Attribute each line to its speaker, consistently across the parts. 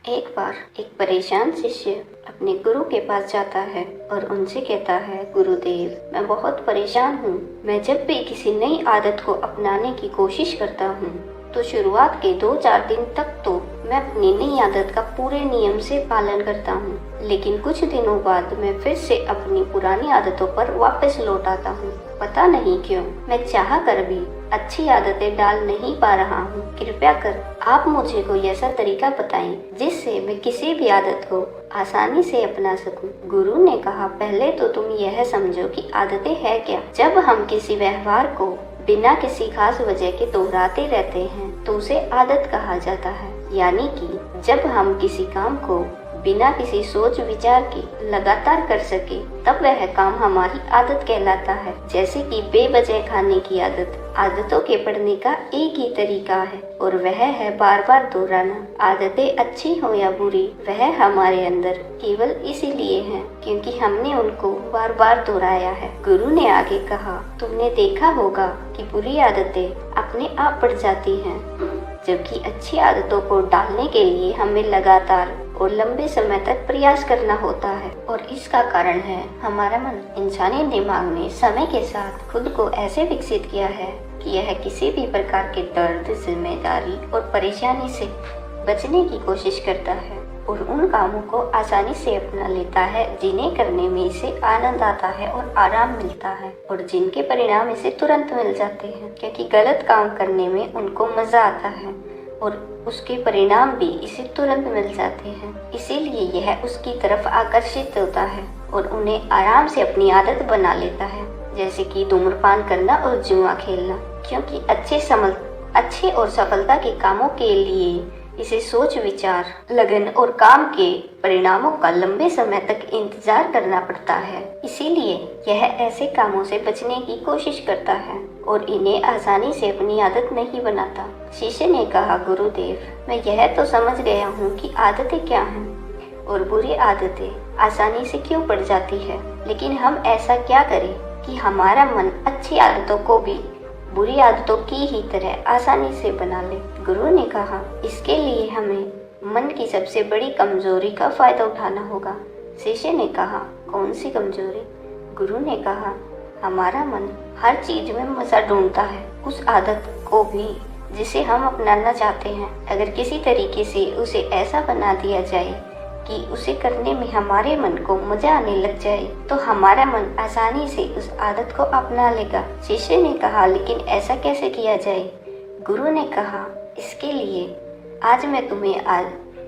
Speaker 1: एक बार एक परेशान शिष्य अपने गुरु के पास जाता है और उनसे कहता है, गुरुदेव, मैं बहुत परेशान हूँ। मैं जब भी किसी नई आदत को अपनाने की कोशिश करता हूँ तो शुरुआत के 2-4 दिन तक तो मैं अपनी नई आदत का पूरे नियम से पालन करता हूँ, लेकिन कुछ दिनों बाद मैं फिर से अपनी पुरानी आदतों पर वापस लौट आता हूँ। पता नहीं क्यों मैं चाह कर भी अच्छी आदतें डाल नहीं पा रहा हूँ। कृपया कर आप मुझे कोई ऐसा तरीका बताएं जिससे मैं किसी भी आदत को आसानी से अपना सकूं। गुरु ने कहा, पहले तो तुम यह समझो कि आदतें है क्या। जब हम किसी व्यवहार को बिना किसी खास वजह के दोहराते रहते हैं तो उसे आदत कहा जाता है। यानी कि जब हम किसी काम को बिना किसी सोच विचार के लगातार कर सके तब वह काम हमारी आदत कहलाता है। जैसे कि बेवजह खाने की आदत आदतों के पढ़ने का एक ही तरीका है और वह है बार बार दोहराना। आदतें अच्छी हो या बुरी वह हमारे अंदर केवल इसीलिए हैं क्योंकि हमने उनको बार बार दोहराया है। गुरु ने आगे कहा, तुमने देखा होगा कि बुरी आदतें अपने आप बढ़ जाती हैं, जबकि अच्छी आदतों को डालने के लिए हमें लगातार और लंबे समय तक प्रयास करना होता है। और इसका कारण है हमारा मन। इंसानी दिमाग ने समय के साथ खुद को ऐसे विकसित किया है कि यह किसी भी प्रकार के दर्द, जिम्मेदारी और परेशानी से बचने की कोशिश करता है और उन कामों को आसानी से अपना लेता है जिन्हें करने में इसे आनंद आता है और आराम मिलता है और जिनके परिणाम इसे तुरंत मिल जाते हैं, क्योंकि गलत काम करने में उनको मजा आता है और उसके परिणाम भी इसे तुरंत मिल जाते हैं। इसीलिए यह उसकी तरफ आकर्षित होता है और उन्हें आराम से अपनी आदत बना लेता है, जैसे कि धूम्रपान करना और जुआ खेलना। क्योंकि अच्छे और सफलता के कामों के लिए इसे सोच विचार, लगन और काम के परिणामों का लंबे समय तक इंतजार करना पड़ता है। इसीलिए यह ऐसे कामों से बचने की कोशिश करता है और इन्हें आसानी से अपनी आदत नहीं बनाता। शिष्य ने कहा, गुरुदेव, मैं यह तो समझ गया हूँ कि आदतें क्या हैं और बुरी आदतें आसानी से क्यों पड़ जाती है, लेकिन हम ऐसा क्या करें कि हमारा मन अच्छी आदतों को भी बुरी आदतों की ही तरह आसानी से बना ले। गुरु ने कहा, इसके लिए हमें मन की सबसे बड़ी कमजोरी का फायदा उठाना होगा। शिष्य ने कहा, कौन सी कमजोरी? गुरु ने कहा, हमारा मन हर चीज में मजा ढूंढता है, उस आदत को भी जिसे हम अपनाना चाहते हैं। अगर किसी तरीके से उसे ऐसा बना दिया जाए कि उसे करने में हमारे मन को मजा आने लग जाए तो हमारा मन आसानी से उस आदत को अपना लेगा। शिष्य ने कहा, लेकिन ऐसा कैसे किया जाए? गुरु ने कहा, इसके लिए आज मैं तुम्हें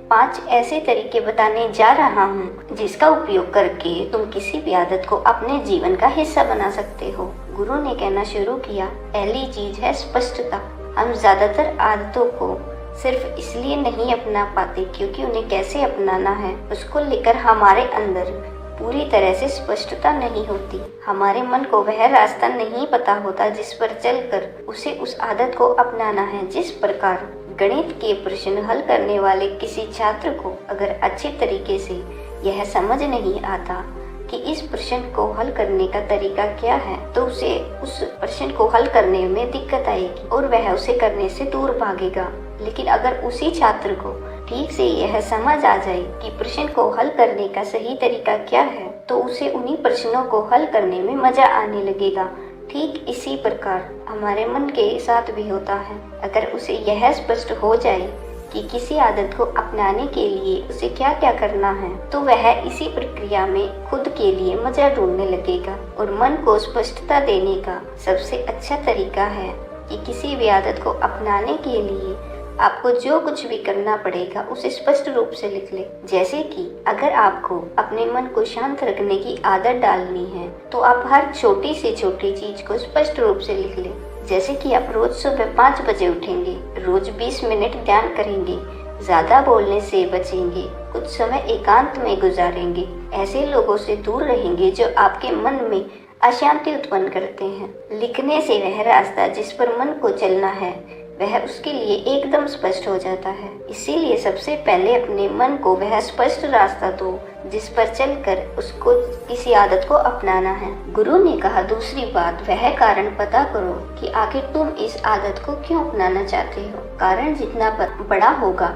Speaker 1: 5 ऐसे तरीके बताने जा रहा हूँ जिसका उपयोग करके तुम किसी भी आदत को अपने जीवन का हिस्सा बना सकते हो। गुरु ने कहना शुरू किया, पहली चीज है स्पष्टता। हम ज्यादातर आदतों को सिर्फ इसलिए नहीं अपना पाते क्योंकि उन्हें कैसे अपनाना है उसको लेकर हमारे अंदर पूरी तरह से स्पष्टता नहीं होती। हमारे मन को वह रास्ता नहीं पता होता जिस पर चलकर उसे उस आदत को अपनाना है। जिस प्रकार गणित के प्रश्न हल करने वाले किसी छात्र को अगर अच्छे तरीके से यह समझ नहीं आता कि इस प्रश्न को हल करने का तरीका क्या है तो उसे उस प्रश्न को हल करने में दिक्कत आएगी और वह उसे करने से दूर भागेगा। लेकिन अगर उसी छात्र को ठीक से यह समझ आ जाए कि प्रश्न को हल करने का सही तरीका क्या है तो उसे उन्हीं प्रश्नों को हल करने में मजा आने लगेगा। ठीक इसी प्रकार हमारे मन के साथ भी होता है। अगर उसे यह स्पष्ट हो जाए कि किसी आदत को अपनाने के लिए उसे क्या क्या करना है तो वह इसी प्रक्रिया में खुद के लिए मजा ढूंढने लगेगा। और मन को स्पष्टता देने का सबसे अच्छा तरीका है कि किसी भी आदत को अपनाने के लिए आपको जो कुछ भी करना पड़ेगा उसे स्पष्ट रूप से लिख ले। जैसे कि अगर आपको अपने मन को शांत रखने की आदत डालनी है तो आप हर छोटी से छोटी चीज को स्पष्ट रूप से लिख ले। जैसे कि आप रोज सुबह 5 बजे उठेंगे, रोज 20 मिनट ध्यान करेंगे, ज्यादा बोलने से बचेंगे, कुछ समय एकांत में गुजारेंगे, ऐसे लोगों से दूर रहेंगे जो आपके मन में अशांति उत्पन्न करते हैं। लिखने से वह रास्ता जिस पर मन को चलना है वह उसके लिए एकदम स्पष्ट हो जाता है। इसीलिए सबसे पहले अपने मन को वह स्पष्ट रास्ता दो जिस पर चलकर उसको किसी आदत को अपनाना है। गुरु ने कहा, दूसरी बात, वह कारण पता करो कि आखिर तुम इस आदत को क्यों अपनाना चाहते हो। कारण जितना बड़ा होगा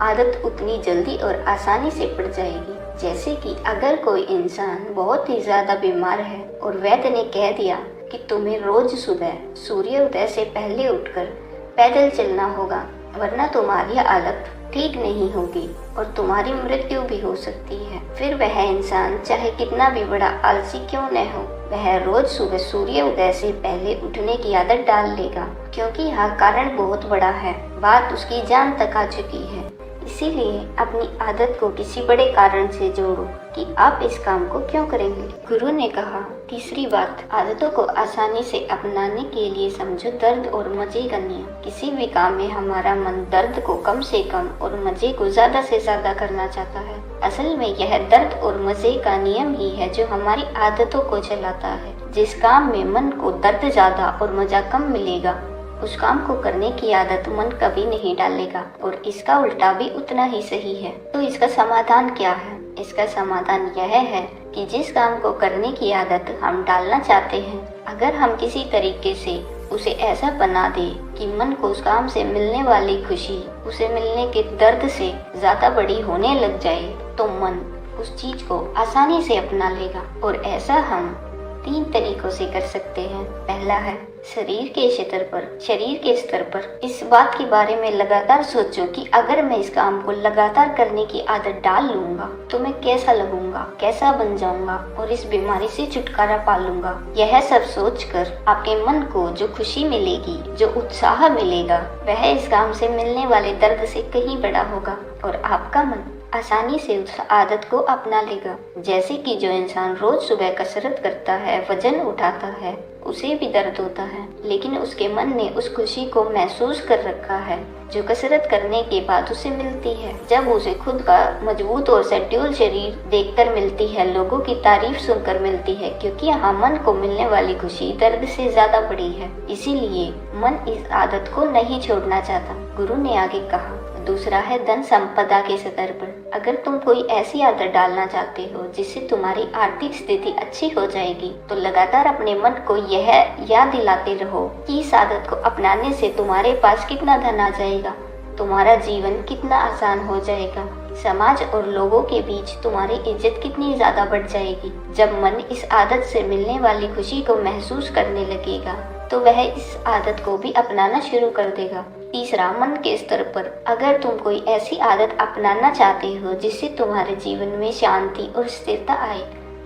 Speaker 1: आदत उतनी जल्दी और आसानी से पड़ जाएगी। जैसे कि अगर कोई इंसान बहुत ही ज्यादा बीमार है और वैद्य ने कह दिया कि तुम्हें रोज सुबह सूर्योदय से पहले उठकर पैदल चलना होगा, वरना तुम्हारी हालत ठीक नहीं होगी और तुम्हारी मृत्यु भी हो सकती है। फिर वह इंसान चाहे कितना भी बड़ा आलसी क्यों न हो, वह रोज सुबह सूर्योदय से पहले उठने की आदत डाल लेगा, क्योंकि यह कारण बहुत बड़ा है, बात उसकी जान तक आ चुकी है। इसीलिए अपनी आदत को किसी बड़े कारण से जोड़ो कि आप इस काम को क्यों करेंगे। गुरु ने कहा, तीसरी बात, आदतों को आसानी से अपनाने के लिए समझो दर्द और मजे का नियम। किसी भी काम में हमारा मन दर्द को कम से कम और मजे को ज्यादा से ज्यादा करना चाहता है। असल में यह दर्द और मजे का नियम ही है जो हमारी आदतों को चलाता है। जिस काम में मन को दर्द ज्यादा और मजा कम मिलेगा, उस काम को करने की आदत मन कभी नहीं डालेगा, और इसका उल्टा भी उतना ही सही है। तो इसका समाधान क्या है? इसका समाधान यह है कि जिस काम को करने की आदत हम डालना चाहते हैं, अगर हम किसी तरीके से उसे ऐसा बना दे कि मन को उस काम से मिलने वाली खुशी उसे मिलने के दर्द से ज्यादा बड़ी होने लग जाए, तो मन उस चीज को आसानी से अपना लेगा। और ऐसा हम 3 तरीकों से कर सकते हैं। पहला है शरीर के स्तर पर इस बात के बारे में लगातार सोचो कि अगर मैं इस काम को लगातार करने की आदत डाल लूंगा तो मैं कैसा लगूंगा, कैसा बन जाऊंगा और इस बीमारी से छुटकारा पा लूंगा। यह सब सोचकर आपके मन को जो खुशी मिलेगी, जो उत्साह मिलेगा, वह इस काम से मिलने वाले दर्द से कहीं बड़ा होगा और आपका मन आसानी से उस आदत को अपना लेगा। जैसे कि जो इंसान रोज सुबह कसरत करता है, वजन उठाता है, उसे भी दर्द होता है, लेकिन उसके मन ने उस खुशी को महसूस कर रखा है जो कसरत करने के बाद उसे मिलती है। जब उसे खुद का मजबूत और शेड्यूल शरीर देखकर मिलती है, लोगों की तारीफ सुनकर मिलती है, क्योंकि यहाँ मन को मिलने वाली खुशी दर्द से ज्यादा बड़ी है। इसीलिए मन इस आदत को नहीं छोड़ना चाहता। गुरु ने आगे कहा, दूसरा है धन संपदा के स्तर पर। अगर तुम कोई ऐसी आदत डालना चाहते हो जिससे तुम्हारी आर्थिक स्थिति अच्छी हो जाएगी, तो लगातार अपने मन को यह याद दिलाते रहो कि इस आदत को अपनाने से तुम्हारे पास कितना धन आ जाएगा, तुम्हारा जीवन कितना आसान हो जाएगा, समाज और लोगों के बीच तुम्हारी इज्जत कितनी ज्यादा बढ़ जाएगी। जब मन इस आदत से मिलने वाली खुशी को महसूस करने लगेगा, तो वह इस आदत को भी अपनाना शुरू कर देगा। तीसरा, मन के स्तर पर। अगर तुम कोई ऐसी आदत अपनाना चाहते हो जिससे तुम्हारे जीवन में शांति और स्थिरता आए,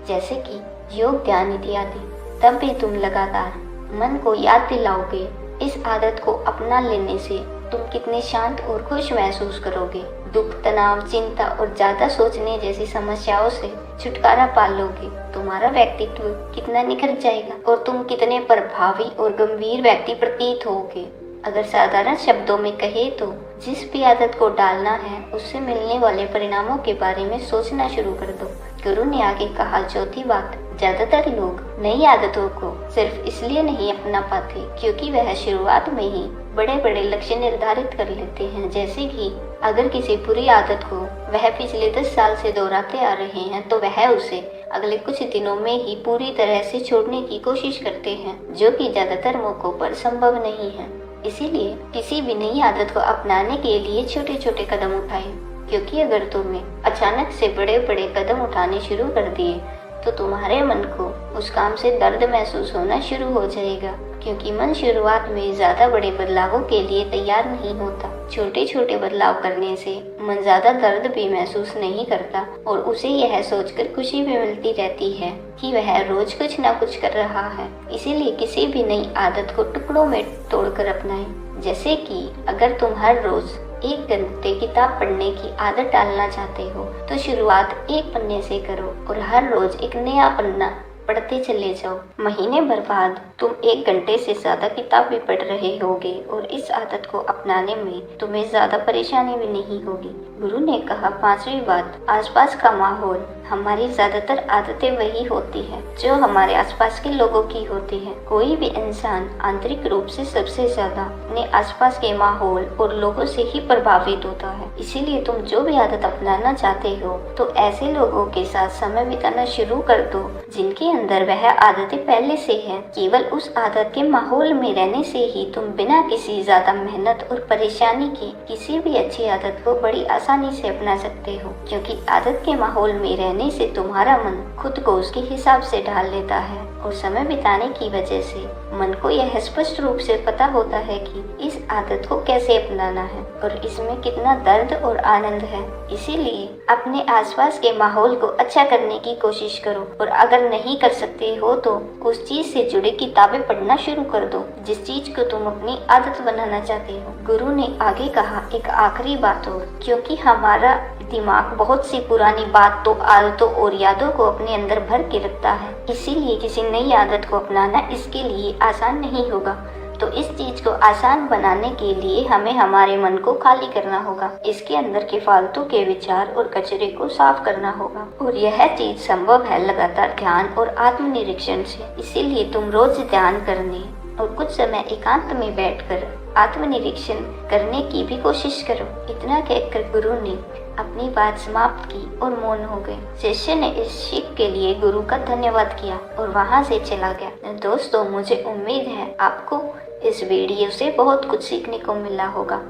Speaker 1: जैसे कि योग, ध्यान इत्यादि, तब भी तुम लगातार मन को याद दिलाओगे। इस आदत को अपना लेने से तुम कितने शांत और खुश महसूस करोगे। दुख, तनाव, चिंता और ज्यादा सोचने जैसी समस्याओं से छुटकारा पा लोगे। तुम्हारा व्यक्तित्व कितना निखर जाएगा और तुम कितने प्रभावी और गंभीर व्यक्ति प्रतीत होगे। अगर साधारण शब्दों में कहे तो जिस भी आदत को डालना है, उससे मिलने वाले परिणामों के बारे में सोचना शुरू कर दो। गुरु ने आगे कहा, चौथी बात, ज्यादातर लोग नई आदतों को सिर्फ इसलिए नहीं अपना पाते क्योंकि वह शुरुआत में ही बड़े बड़े लक्ष्य निर्धारित कर लेते हैं। जैसे कि अगर किसी बुरी आदत को वह पिछले 10 साल से दोहराते आ रहे हैं, तो वह उसे अगले कुछ दिनों में ही पूरी तरह से छोड़ने की कोशिश करते हैं, जो कि ज्यादातर मौकों पर संभव नहीं है। इसीलिए किसी भी नई आदत को अपनाने के लिए छोटे छोटे कदम उठाएं, क्योंकि अगर तुमने अचानक से बड़े बड़े कदम उठाने शुरू कर दिए तो तुम्हारे मन को उस काम से दर्द महसूस होना शुरू हो जाएगा, क्योंकि मन शुरुआत में ज्यादा बड़े बदलावों के लिए तैयार नहीं होता। छोटे छोटे बदलाव करने से मन ज्यादा दर्द भी महसूस नहीं करता और उसे यह सोचकर खुशी भी मिलती रहती है कि वह रोज कुछ न कुछ कर रहा है। इसीलिए किसी भी नई आदत को टुकड़ों में तोड़कर अपनाएं। जैसे कि अगर तुम हर रोज 1 घंटे किताब पढ़ने की आदत डालना चाहते हो, तो शुरुआत 1 पन्ने से करो और हर रोज एक नया पन्ना पढ़ते चले जाओ। महीने भर बाद तुम 1 घंटे से ज्यादा किताब भी पढ़ रहे होगे और इस आदत को अपनाने में तुम्हें ज्यादा परेशानी भी नहीं होगी। गुरु ने कहा, 5वीं बात, आसपास का माहौल। हमारी ज्यादातर आदतें वही होती है जो हमारे आसपास के लोगों की होती है। कोई भी इंसान आंतरिक रूप से सबसे ज्यादा अपने आसपास के माहौल और लोगों से ही प्रभावित होता है। इसीलिए तुम जो भी आदत अपनाना चाहते हो, तो ऐसे लोगों के साथ समय बिताना शुरू कर दो जिनके अंदर वह आदतें पहले से हैं। केवल उस आदत के माहौल में रहने से ही तुम बिना किसी ज़्यादा मेहनत और परेशानी के किसी भी अच्छी आदत को बड़ी आसानी से अपना सकते हो, क्योंकि आदत के माहौल में रहने से तुम्हारा मन खुद को उसके हिसाब से ढाल लेता है और समय बिताने की वजह से मन को यह स्पष्ट रूप से पता होता है कि इस आदत को कैसे अपनाना है और इसमें कितना दर्द और आनंद है। इसीलिए अपने आसपास के माहौल को अच्छा करने की कोशिश करो और अगर नहीं कर सकते हो तो उस चीज से जुड़ी किताबें पढ़ना शुरू कर दो जिस चीज को तुम अपनी आदत बनाना चाहते हो। गुरु ने आगे कहा, एक आखिरी बात और, क्योंकि हमारा दिमाग बहुत सी पुरानी बातों, आदतों और यादों को अपने अंदर भर के रखता है, इसीलिए किसी नई आदत को अपनाना इसके लिए आसान नहीं होगा। तो इस चीज को आसान बनाने के लिए हमें हमारे मन को खाली करना होगा, इसके अंदर के फालतू के विचार और कचरे को साफ करना होगा और यह चीज संभव है लगातार ध्यान और आत्मनिरीक्षण से। इसीलिए तुम रोज ध्यान करने और कुछ समय एकांत में बैठकर आत्मनिरीक्षण करने की भी कोशिश करो। इतना कहकर गुरु ने अपनी बात समाप्त की और मौन हो गए। शिष्य ने इस सीख के लिए गुरु का धन्यवाद किया और वहां से चला गया। दोस्तों, मुझे उम्मीद है आपको इस वीडियो से बहुत कुछ सीखने को मिला होगा।